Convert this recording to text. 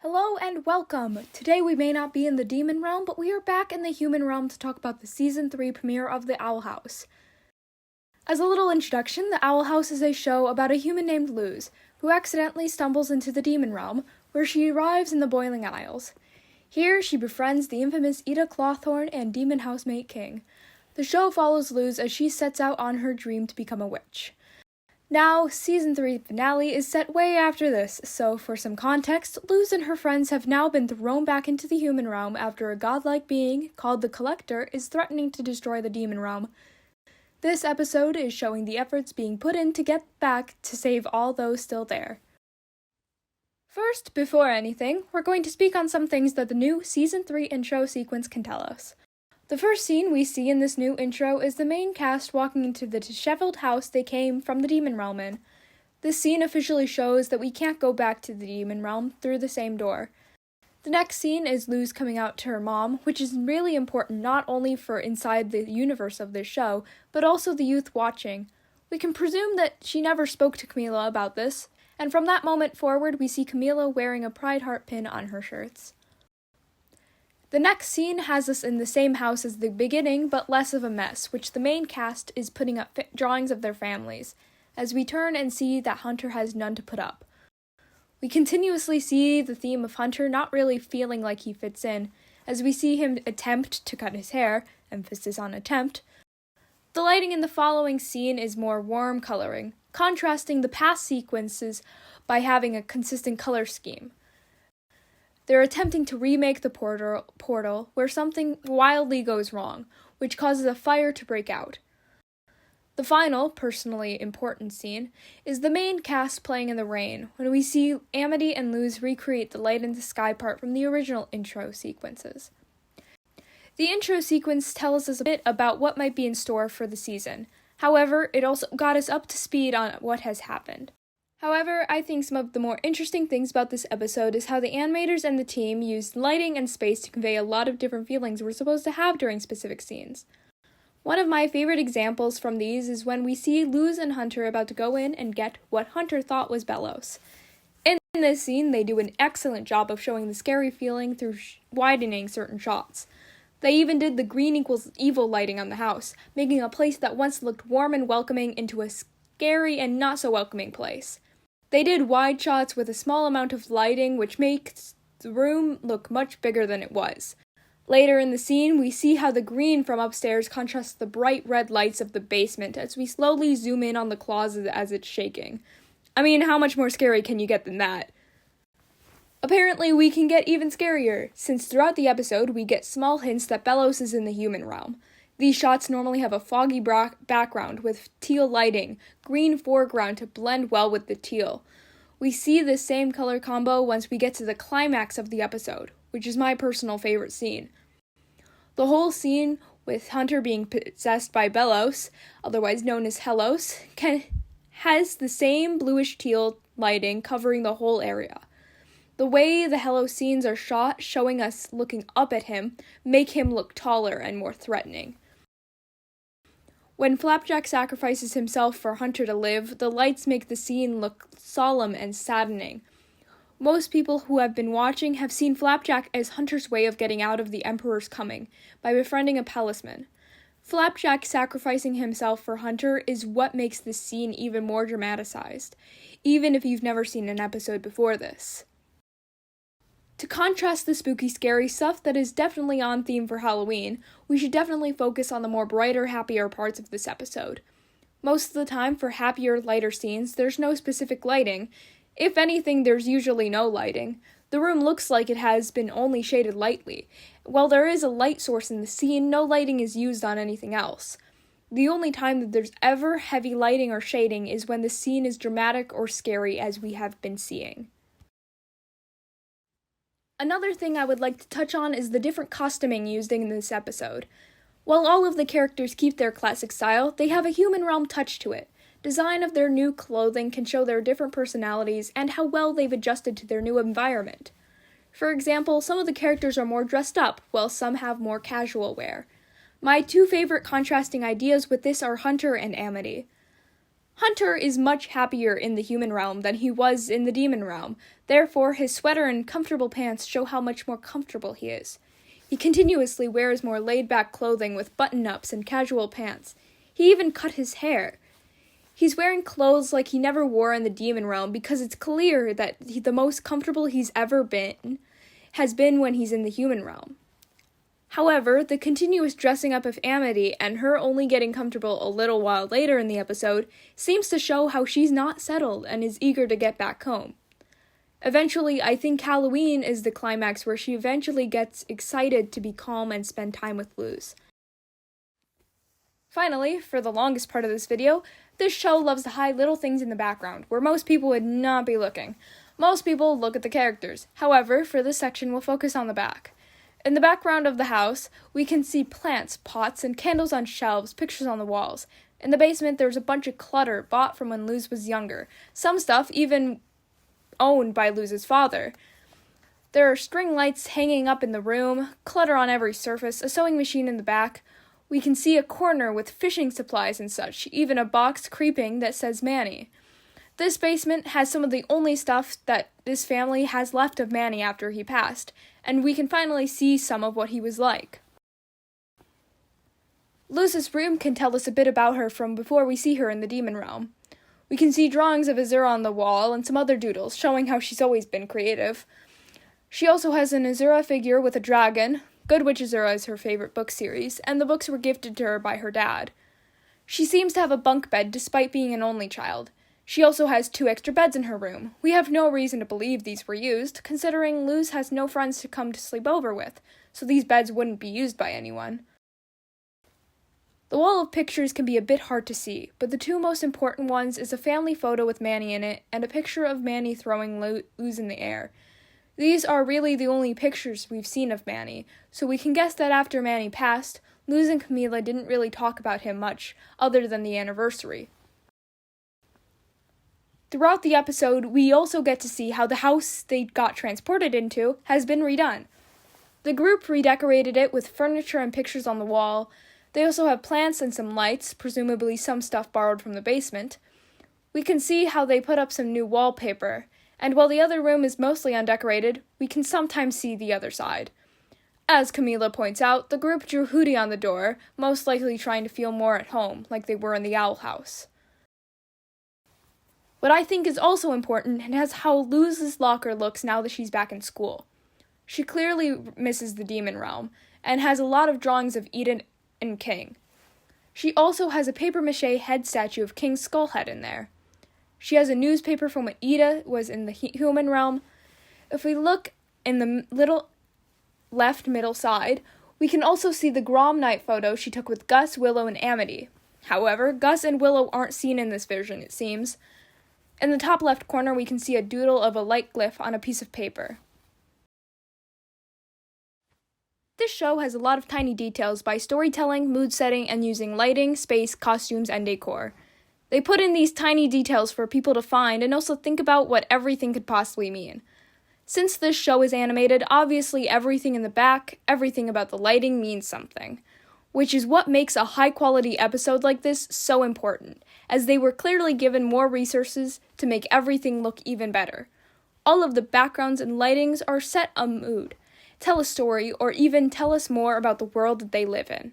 Hello and welcome! Today we may not be in the demon realm, but we are back in the human realm to talk about the Season 3 premiere of The Owl House. As a little introduction, The Owl House is a show about a human named Luz, who accidentally stumbles into the demon realm, where she arrives in the Boiling Isles. Here, she befriends the infamous Ida Clawthorne and demon housemate King. The show follows Luz as she sets out on her dream to become a witch. Now, Season 3 finale is set way after this, so for some context, Luz and her friends have now been thrown back into the human realm after a godlike being, called the Collector, is threatening to destroy the demon realm. This episode is showing the efforts being put in to get back to save all those still there. First, before anything, we're going to speak on some things that the new Season 3 intro sequence can tell us. The first scene we see in this new intro is the main cast walking into the disheveled house they came from the demon realm in. This scene officially shows that we can't go back to the demon realm through the same door. The next scene is Luz coming out to her mom, which is really important not only for inside the universe of this show, but also the youth watching. We can presume that she never spoke to Camila about this, and from that moment forward we see Camila wearing a Pride Heart pin on her shirts. The next scene has us in the same house as the beginning, but less of a mess, which the main cast is putting up drawings of their families, as we turn and see that Hunter has none to put up. We continuously see the theme of Hunter not really feeling like he fits in, as we see him attempt to cut his hair, emphasis on attempt. The lighting in the following scene is more warm coloring, contrasting the past sequences by having a consistent color scheme. They're attempting to remake the portal where something wildly goes wrong, which causes a fire to break out. The final, personally important scene is the main cast playing in the rain, when we see Amity and Luz recreate the light in the sky part from the original intro sequences. The intro sequence tells us a bit about what might be in store for the season. However, it also got us up to speed on what has happened. However, I think some of the more interesting things about this episode is how the animators and the team used lighting and space to convey a lot of different feelings we're supposed to have during specific scenes. One of my favorite examples from these is when we see Luz and Hunter about to go in and get what Hunter thought was Bellows. In this scene, they do an excellent job of showing the scary feeling through widening certain shots. They even did the green equals evil lighting on the house, making a place that once looked warm and welcoming into a scary and not so welcoming place. They did wide shots with a small amount of lighting, which makes the room look much bigger than it was. Later in the scene, we see how the green from upstairs contrasts the bright red lights of the basement as we slowly zoom in on the closet as it's shaking. I mean, how much more scary can you get than that? Apparently, we can get even scarier, since throughout the episode, we get small hints that Bellows is in the human realm. These shots normally have a foggy background with teal lighting, green foreground to blend well with the teal. We see this same color combo once we get to the climax of the episode, which is my personal favorite scene. The whole scene with Hunter being possessed by Bellows, otherwise known as Hellos, has the same bluish teal lighting covering the whole area. The way the Hellos scenes are shot, showing us looking up at him, make him look taller and more threatening. When Flapjack sacrifices himself for Hunter to live, the lights make the scene look solemn and saddening. Most people who have been watching have seen Flapjack as Hunter's way of getting out of the Emperor's coming, by befriending a palisman. Flapjack sacrificing himself for Hunter is what makes this scene even more dramatized, even if you've never seen an episode before this. To contrast the spooky, scary stuff that is definitely on theme for Halloween, we should definitely focus on the more brighter, happier parts of this episode. Most of the time, for happier, lighter scenes, there's no specific lighting. If anything, there's usually no lighting. The room looks like it has been only shaded lightly. While there is a light source in the scene, no lighting is used on anything else. The only time that there's ever heavy lighting or shading is when the scene is dramatic or scary, as we have been seeing. Another thing I would like to touch on is the different costuming used in this episode. While all of the characters keep their classic style, they have a human realm touch to it. Design of their new clothing can show their different personalities and how well they've adjusted to their new environment. For example, some of the characters are more dressed up, while some have more casual wear. My two favorite contrasting ideas with this are Hunter and Amity. Hunter is much happier in the human realm than he was in the demon realm. Therefore, his sweater and comfortable pants show how much more comfortable he is. He continuously wears more laid-back clothing with button-ups and casual pants. He even cut his hair. He's wearing clothes like he never wore in the demon realm because it's clear that the most comfortable he's ever been has been when he's in the human realm. However, the continuous dressing up of Amity and her only getting comfortable a little while later in the episode seems to show how she's not settled and is eager to get back home. Eventually, I think Halloween is the climax where she eventually gets excited to be calm and spend time with Luz. Finally, for the longest part of this video, this show loves to hide little things in the background where most people would not be looking. Most people look at the characters. However, for this section, we'll focus on the back. In the background of the house, we can see plants, pots, and candles on shelves, pictures on the walls. In the basement, there's a bunch of clutter bought from when Luz was younger. Some stuff even owned by Luz's father. There are string lights hanging up in the room, clutter on every surface, a sewing machine in the back. We can see a corner with fishing supplies and such, even a box creeping that says Manny. This basement has some of the only stuff that this family has left of Manny after he passed, and we can finally see some of what he was like. Luz's room can tell us a bit about her from before we see her in the demon realm. We can see drawings of Azura on the wall and some other doodles, showing how she's always been creative. She also has an Azura figure with a dragon. Good Witch Azura is her favorite book series, and the books were gifted to her by her dad. She seems to have a bunk bed despite being an only child. She also has 2 extra beds in her room. We have no reason to believe these were used, considering Luz has no friends to come to sleep over with, so these beds wouldn't be used by anyone. The wall of pictures can be a bit hard to see, but the 2 most important ones is a family photo with Manny in it and a picture of Manny throwing Luz in the air. These are really the only pictures we've seen of Manny, so we can guess that after Manny passed, Luz and Camila didn't really talk about him much, other than the anniversary. Throughout the episode, we also get to see how the house they got transported into has been redone. The group redecorated it with furniture and pictures on the wall. They also have plants and some lights, presumably some stuff borrowed from the basement. We can see how they put up some new wallpaper, and while the other room is mostly undecorated, we can sometimes see the other side. As Camila points out, the group drew Hootie on the door, most likely trying to feel more at home, like they were in the Owl House. What I think is also important is how Luz's locker looks now that she's back in school. She clearly misses the demon realm, and has a lot of drawings of Eden and King. She also has a papier-mâché head statue of King's skull head in there. She has a newspaper from when Ida was in the human realm. If we look in the little left middle side, we can also see the Grom night photo she took with Gus, Willow, and Amity. However, Gus and Willow aren't seen in this version, it seems. In the top left corner, we can see a doodle of a light glyph on a piece of paper. This show has a lot of tiny details by storytelling, mood setting, and using lighting, space, costumes, and decor. They put in these tiny details for people to find and also think about what everything could possibly mean. Since this show is animated, obviously everything in the back, everything about the lighting means something, which is what makes a high-quality episode like this so important, as they were clearly given more resources to make everything look even better. All of the backgrounds and lightings are set a mood, tell a story, or even tell us more about the world that they live in.